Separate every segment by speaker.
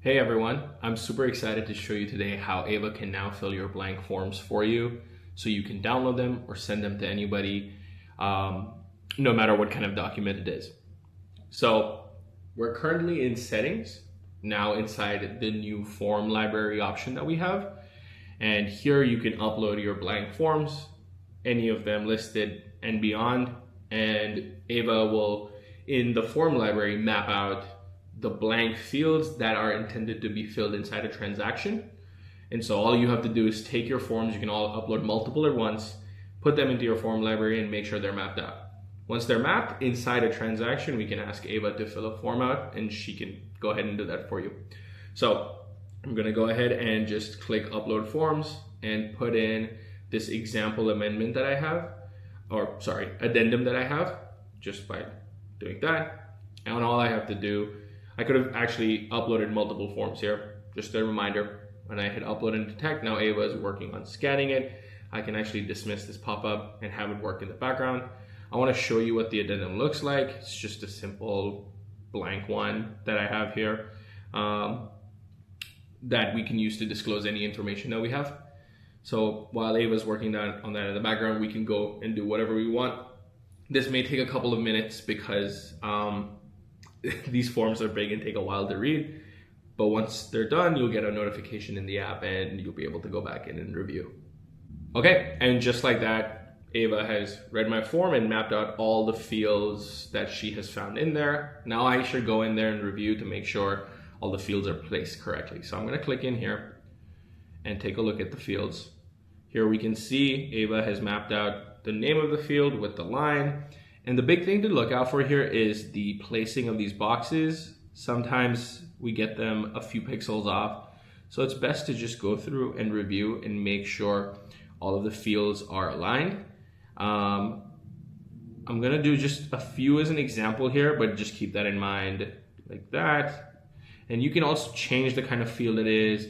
Speaker 1: Hey everyone, I'm super excited to show you today how Ava can now fill your blank forms for you so you can download them or send them to anybody, no matter what kind of document it is. So we're currently in settings, now inside the new form library option that we have. And here you can upload your blank forms, any of them listed and beyond. And Ava will, in the form library, map out the blank fields that are intended to be filled inside a transaction. And so all you have to do is take your forms, you can all upload multiple at once, put them into your form library and make sure they're mapped out. Once they're mapped inside a transaction, we can ask Ava to fill a form out and she can go ahead and do that for you. So I'm gonna go ahead and just click upload forms and put in this example amendment that I have, addendum that I have, just by doing that. And all I have to do, I could have actually uploaded multiple forms here. Just a reminder, when I hit upload and detect, now Ava is working on scanning it. I can actually dismiss this pop-up and have it work in the background. I want to show you what the addendum looks like. It's just a simple blank one that I have here that we can use to disclose any information that we have. So while Ava's working on that in the background, we can go and do whatever we want. This may take a couple of minutes because these forms are big and take a while to read, but once they're done, you'll get a notification in the app and you'll be able to go back in and review. Okay, and just like that, Ava has read my form and mapped out all the fields that she has found in there. Now I should go in there and review to make sure all the fields are placed correctly. So I'm gonna click in here and take a look at the fields. Here we can see Ava has mapped out the name of the field with the line. And the big thing to look out for here is the placing of these boxes. Sometimes we get them a few pixels off. So it's best to just go through and review and make sure all of the fields are aligned. I'm gonna do just a few as an example here, but just keep that in mind like that. And you can also change the kind of field it is,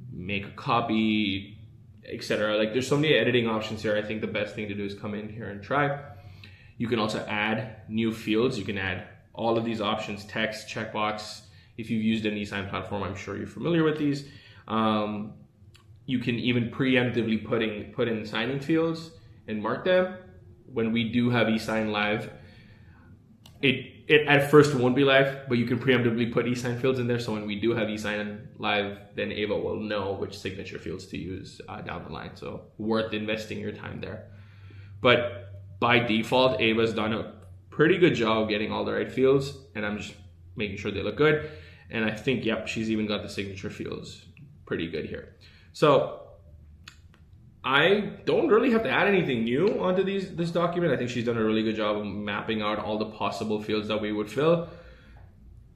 Speaker 1: make a copy, etc. Like there's so many editing options here. I think the best thing to do is come in here and try. You can also add new fields. You can add all of these options, text, checkbox. If you've used an e-sign platform, I'm sure you're familiar with these. You can even preemptively put in signing fields and mark them. When we do have e-sign live, it at first won't be live, but you can preemptively put e-sign fields in there. So when we do have e-sign live, then Ava will know which signature fields to use down the line. So worth investing your time there. But by default, Ava's done a pretty good job of getting all the right fields, and I'm just making sure they look good. And I think, yep, she's even got the signature fields pretty good here. So I don't really have to add anything new onto this document. I think she's done a really good job of mapping out all the possible fields that we would fill.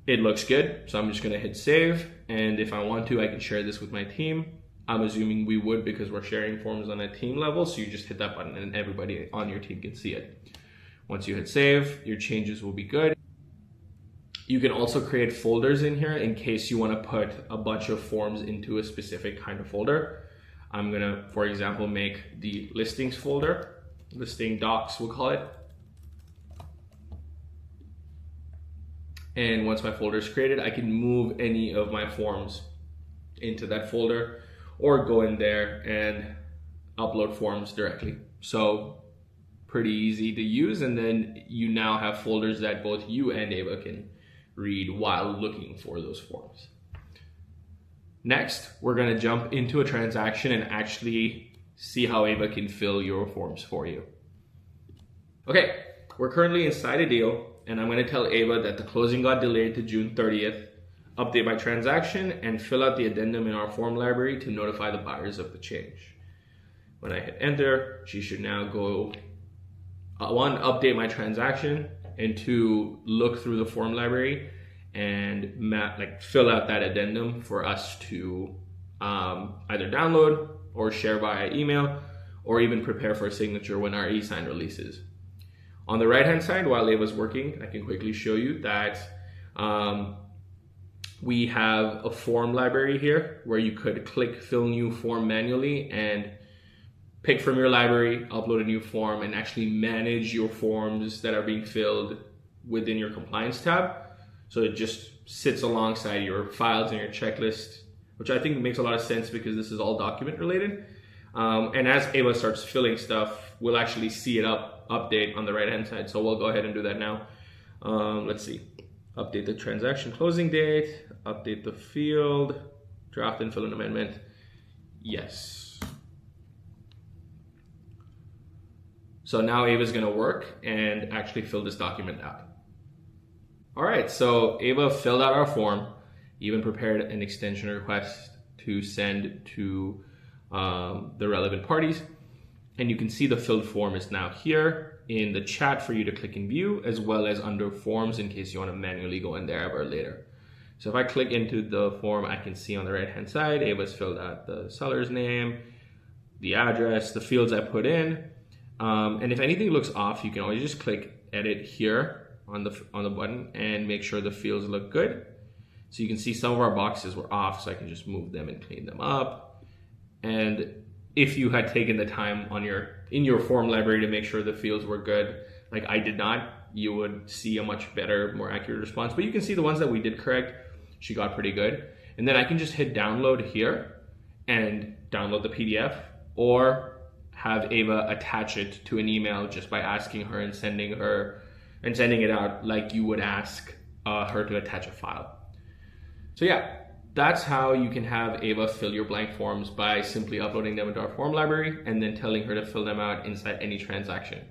Speaker 1: It looks good, so I'm just gonna hit save. And if I want to, I can share this with my team. I'm assuming we would because we're sharing forms on a team level. So you just hit that button and everybody on your team can see it. Once you hit save, your changes will be good. You can also create folders in here in case you want to put a bunch of forms into a specific kind of folder. I'm gonna, for example, make the listings folder, listing docs, we'll call it. And once my folder is created, I can move any of my forms into that folder or go in there and upload forms directly. So pretty easy to use. And then you now have folders that both you and Ava can read while looking for those forms. Next, we're gonna jump into a transaction and actually see how Ava can fill your forms for you. Okay, we're currently inside a deal and I'm gonna tell Ava that the closing got delayed to June 30th. Update my transaction and fill out the addendum in our form library to notify the buyers of the change. When I hit enter, she should now go, one, update my transaction, and two, look through the form library and fill out that addendum for us to either download or share via email, or even prepare for a signature when our e-sign releases. On the right hand side, while Ava's working, I can quickly show you that we have a form library here where you could click fill new form manually and pick from your library, upload a new form, and actually manage your forms that are being filled within your compliance tab. So it just sits alongside your files and your checklist, which I think makes a lot of sense because this is all document related. And as Ava starts filling stuff, we'll actually see it update on the right hand side. So we'll go ahead and do that now. Let's see. Update the transaction closing date, update the field, draft and fill an amendment. Yes. So now Ava's gonna work and actually fill this document out. All right, so Ava filled out our form, even prepared an extension request to send to the relevant parties. And you can see the filled form is now here in the chat for you to click and view, as well as under forms in case you want to manually go in there ever later. So if I click into the form, I can see on the right hand side, Ava's filled out the seller's name, the address, the fields I put in. And if anything looks off, you can always just click edit here on the button and make sure the fields look good. So you can see some of our boxes were off, so I can just move them and clean them up. And if you had taken the time in your form library to make sure the fields were good, like I did not, you would see a much better, more accurate response. But you can see the ones that we did correct, she got pretty good. And then I can just hit download here and download the PDF, or have Ava attach it to an email just by asking her and sending it out like you would ask her to attach a file. So yeah, that's how you can have Ava fill your blank forms, by simply uploading them into our form library and then telling her to fill them out inside any transaction.